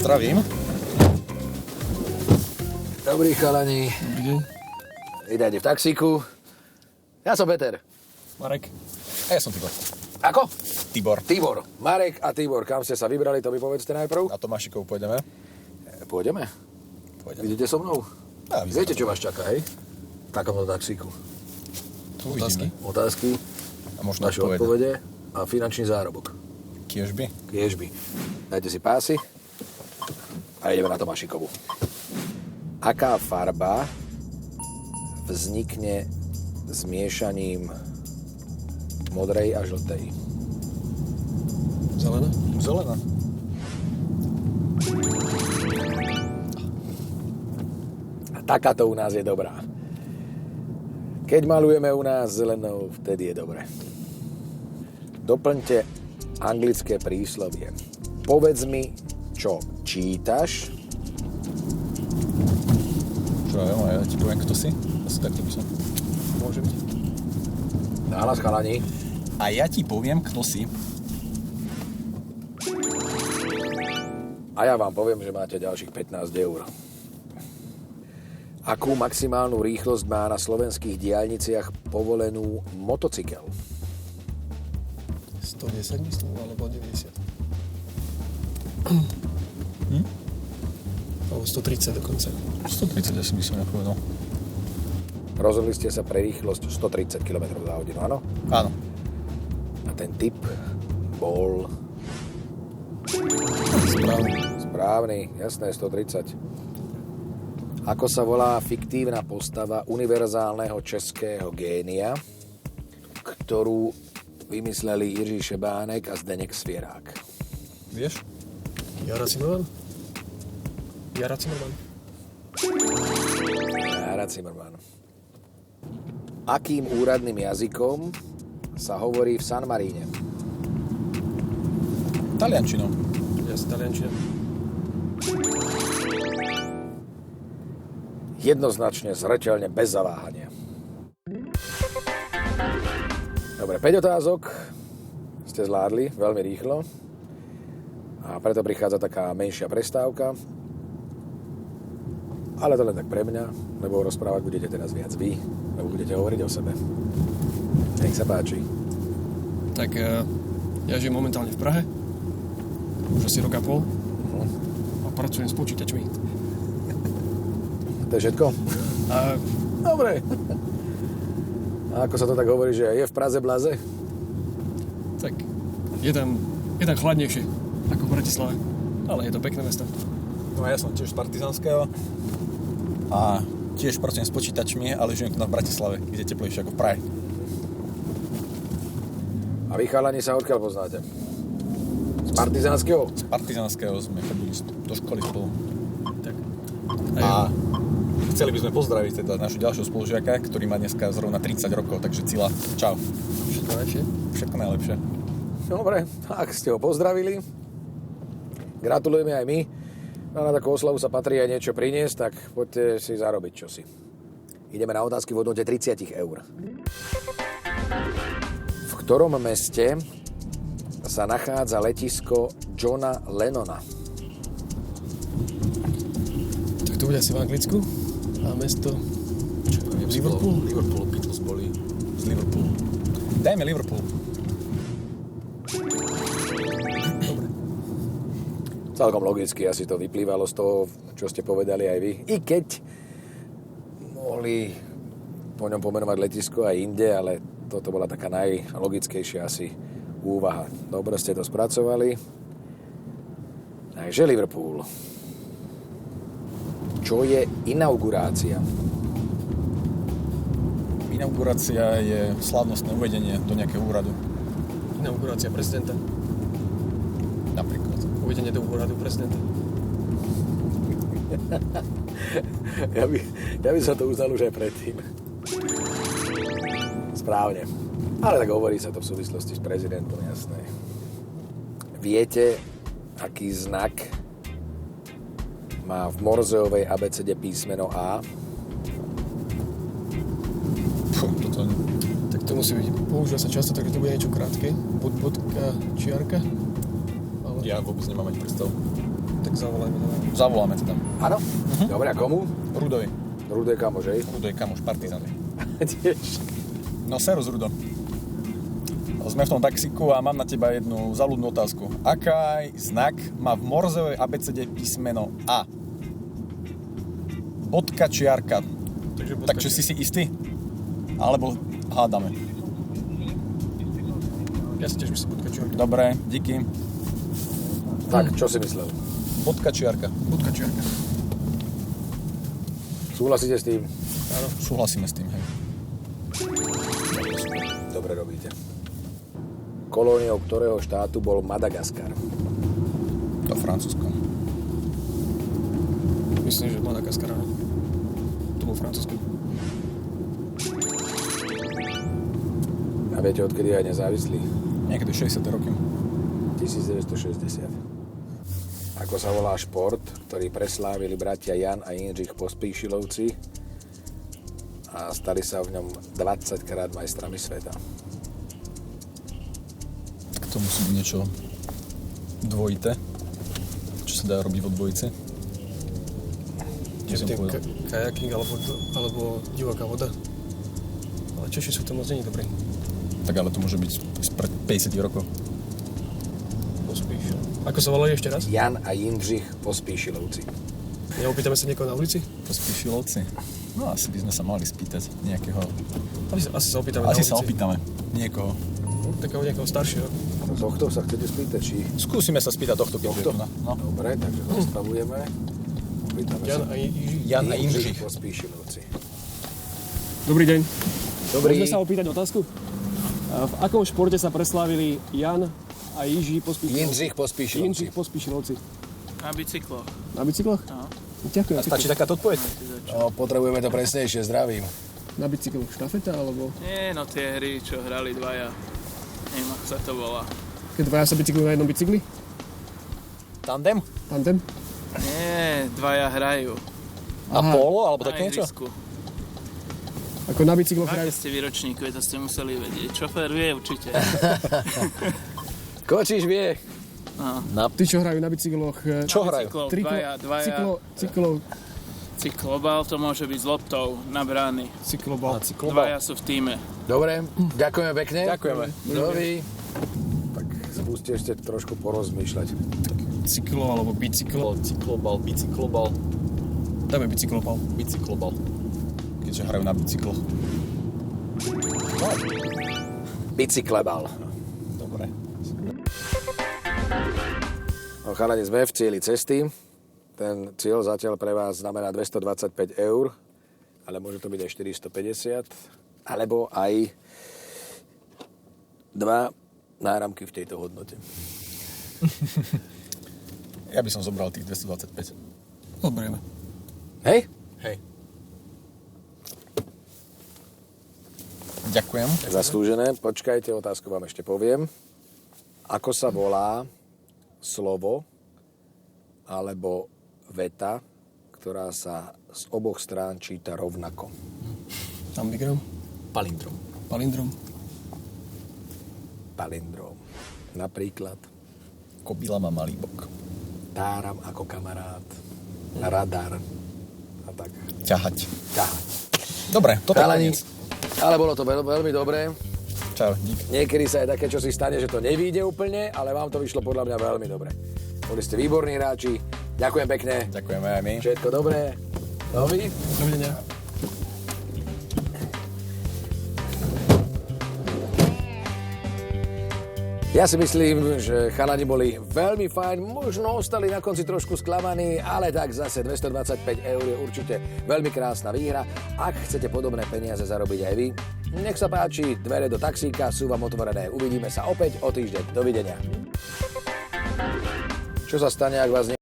Zdravím. Dobrý chalani. Dobrý deň. Vítajte v taxíku. Ja som Peter. Marek. A ja som Tibor. Ako? Tibor. Marek a Tibor. Kam ste sa vybrali, to mi povedzte najprv. Na Tomášikov pôjdeme? Pôjdeme? Idete so mnou? Ja, viete, čo vás čaká, hej? V takomto taxíku. Otázky. A možno naše odpovede a finančný zárobok. Kiežby. Dajte si pásy a ideme na Tomášikovu. Aká farba vznikne zmiešaním modrej a žltej? Zelená. A takáto u nás je dobrá. Keď malujeme u nás zelenou, vtedy je dobre. Doplňte anglické príslovie. Povedz mi, čo čítaš. Čo ja ti poviem, kto si? Asi takto by som... Môže byť. Nahlas, chalani. A ja ti poviem, kto si. A ja vám poviem, že máte ďalších 15 eur. Akú maximálnu rýchlosť má na slovenských diaľniciach povolenú motocykel? 110 myslím, alebo 90. Alebo 130 dokonca. 130 asi by som ja povedal. Rozhodli ste sa pre rýchlosť 130 km za hodinu, áno? Áno. A ten typ bol... Správny, jasné, 130. Ako sa volá fiktívna postava univerzálneho českého génia, ktorú vymysleli Jiří Šebánek a Zdeněk Svěrák? Vieš? Jara Zimmerman. Akým úradným jazykom sa hovorí v San Maríne? Taliančinou. Taliančinou. Jednoznačne, zreteľne, bez zaváhania. Dobre, 5 otázok ste zvládli veľmi rýchlo a preto prichádza taká menšia prestávka. Ale to len tak pre mňa, lebo rozprávať budete teraz viac vy, lebo budete hovoriť o sebe. Nech sa páči. Tak ja žijem momentálne v Prahe. Už asi rok a pol. A pracujem s počítačmi. To je všetko? Dobre. A ako sa to tak hovorí, že je v Praze blaze? Tak je tam chladnejšie ako v Bratislave. Ale je to pekné mesto. No ja som tiež z Partizanského. A tiež pracujem s počítačmi, ale žijem tu na Bratislave, kde je teplejšie ako v Prahe. A vy chalani sa odkiaľ poznáte? Z Partizanského? Z Partizanského sme chodili do školy spolu. Tak. A chceli by sme pozdraviť teda našu ďalšieho spolužiaka, ktorý má dneska zrovna 30 rokov, takže Cila, čau. Všetko najlepšie. Všetko najlepšie. Dobre, ak ste ho pozdravili, gratulujeme aj my. No na takú oslavu sa patrí aj niečo priniesť, tak poďte si zarobiť čosi. Ideme na otázky v hodnote 30 eur. V ktorom meste sa nachádza letisko Johna Lennona? Tak to bude asi v Anglicku. A mesto... Liverpool, Beatles boli z Liverpoolu. Dajme Liverpool. Celkom logicky asi to vyplývalo z toho, čo ste povedali aj vy. I keď mohli po ňom pomenovať letisko aj inde, ale toto bola taká najlogickejšia asi úvaha. Dobre ste to spracovali. Takže Liverpool. Čo je inaugurácia? Inaugurácia je slávnostné uvedenie do nejakého úradu. Inaugurácia prezidenta. Napríklad. Uvedenie do úradu prezidenta. Ja by som to uznal už aj predtým. Správne. Ale tak hovorí sa to v súvislosti s prezidentom, jasné. Viete, aký znak má v Morzeovej abecede písmeno A? Tak to musí byť. Používa sa často, takže to bude niečo krátke. Bodka, čiarka. Ja vôbec nemám ani predstavu. Tak zavolajme to. Zavoláme to tam. Áno? Dobre, a komu? Rudovi. Rudé kamoš, hej? Rudo je kamoš, partizán. Tiež. No serus, Rudo. Sme v tom taxiku a mám na teba jednu záľudnú otázku. Aký znak má v Morzovej abecede písmeno A? Bodka, čiarka. Tak čo si istý? Alebo hádame? Ja si tiež myslím bodka čiarka. Dobre, díky. Tak, čo si myslel? Bodka, čiarka. Bodka čiarka. Súhlasíte s tým? Áno. Súhlasíme s tým, hej. Dobre robíte. Kolóniou ktorého štátu bol Madagaskar? To Francúzsko. Myslím, že Madagaskar, áno. To bol Francúzsko. A viete, odkedy je nezávislý? Niekedy 60. roky. 1960. Ako sa volá šport, ktorý preslávili bratia Jan a Jindřich Pospíšilovci a stali sa v ňom 20 krát majstrami sveta? To musí byť niečo dvojité. Čo sa dá robiť vo dvojici? Čo som povedal? Kajaking alebo divoká voda. Ale Češi sú to moc není dobrí. Tak ale to môže byť spred 50 rokov. Pospíš. Ako sa volali ešte raz? Jan a Jindřich Pospíšilovci. Neopýtame sa niekoho na ulici? Pospíšilovci. No asi by sme sa mali spýtať nejakého... Asi sa opýtame na Asi ulici. sa opýtame niekoho. Takého nejakého staršieho. Tohto sa chcete spýtať, či... Skúsime sa spýtať tohto, keď je tu. No. Dobre, takže zastavujeme. Opýtame Jan sa. a Jiži. Jan a Jindřich. Pospíšilovci. Dobrý deň. Dobrý. Môžeme sa opýtať otázku? V akom športe sa preslávili Jan a Jiži Pospíšilovci? Jindřich Pospíšilovci. Jindřich Pospíšilovci. Na bicykloch. Na bicykloch? No. Ďakujem. A stačí takáto odpoveď? No, potrebujeme to presnejšie, zdravím. Na bicykloch štafeta, alebo... Nie, no tie hry, čo hrali dvaja. Neviem, ako sa to volá. Keď dvaja sa bicyklujú na jednom bicykli? Tandem? Tandem? Nie, dvaja hrajú. Na polo, alebo Na také niečo? ihrisku. Ako na bicykloch Aké hrajú... ste vy ročníku, to ste museli vedieť. Šofér vie určite. Kočíš vie. No. Tí, čo hrajú na bicykloch... Čo hrajú? Dvaja. Cyklobal to môže byť s loptou na brány. Cyklobal. Dvaja sú v tíme. Dobre, ďakujeme pekne. Ďakujeme. Dovi. Tak skúste ešte trošku porozmýšľať. Cyklo alebo bicyklo. Cyklobal, bicyklobal, Dáme bicyklopal. bicyklobal. Keďže hrajú na bicykloch. Bicyklebal. Dobre. No chalani, sme v cieli cesty. Ten cieľ zatiaľ pre vás znamená 225 €, ale môže to byť aj 450, alebo aj 2 náramky v tejto hodnote. Ja by som zobral tých 225. Dobre. Hej? Hej. Ďakujem. Zaslúžené. Počkajte, otázku vám ešte poviem. Ako sa volá slovo alebo veta, ktorá sa z oboch strán číta rovnako? Ambigram. Palindrom. Palindrom. Palindrom. Napríklad Kobila má malý bok. táram ako kamarát, radar a tak. Ťahať. Ťahať. Dobre, toto je Chalani, koniec. ale bolo to veľmi dobré. Čau, dík. Niekedy sa aj také, čo si stane, že to nevíde úplne, ale vám to vyšlo podľa mňa veľmi dobre. Boli ste výborní hráči. Ďakujem pekne. Ďakujeme aj my. Všetko dobré. Dovi? Dovidenia. Ja si myslím, že chalani boli veľmi fajn, možno ostali na konci trošku sklamaní, ale tak zase 225 € je určite veľmi krásna výhra. Ak chcete podobné peniaze zarobiť aj vy, nech sa páči, dvere do taxíka sú vám otvorené. Uvidíme sa opäť o týždeň. Dovidenia. Čo sa stane, ak vás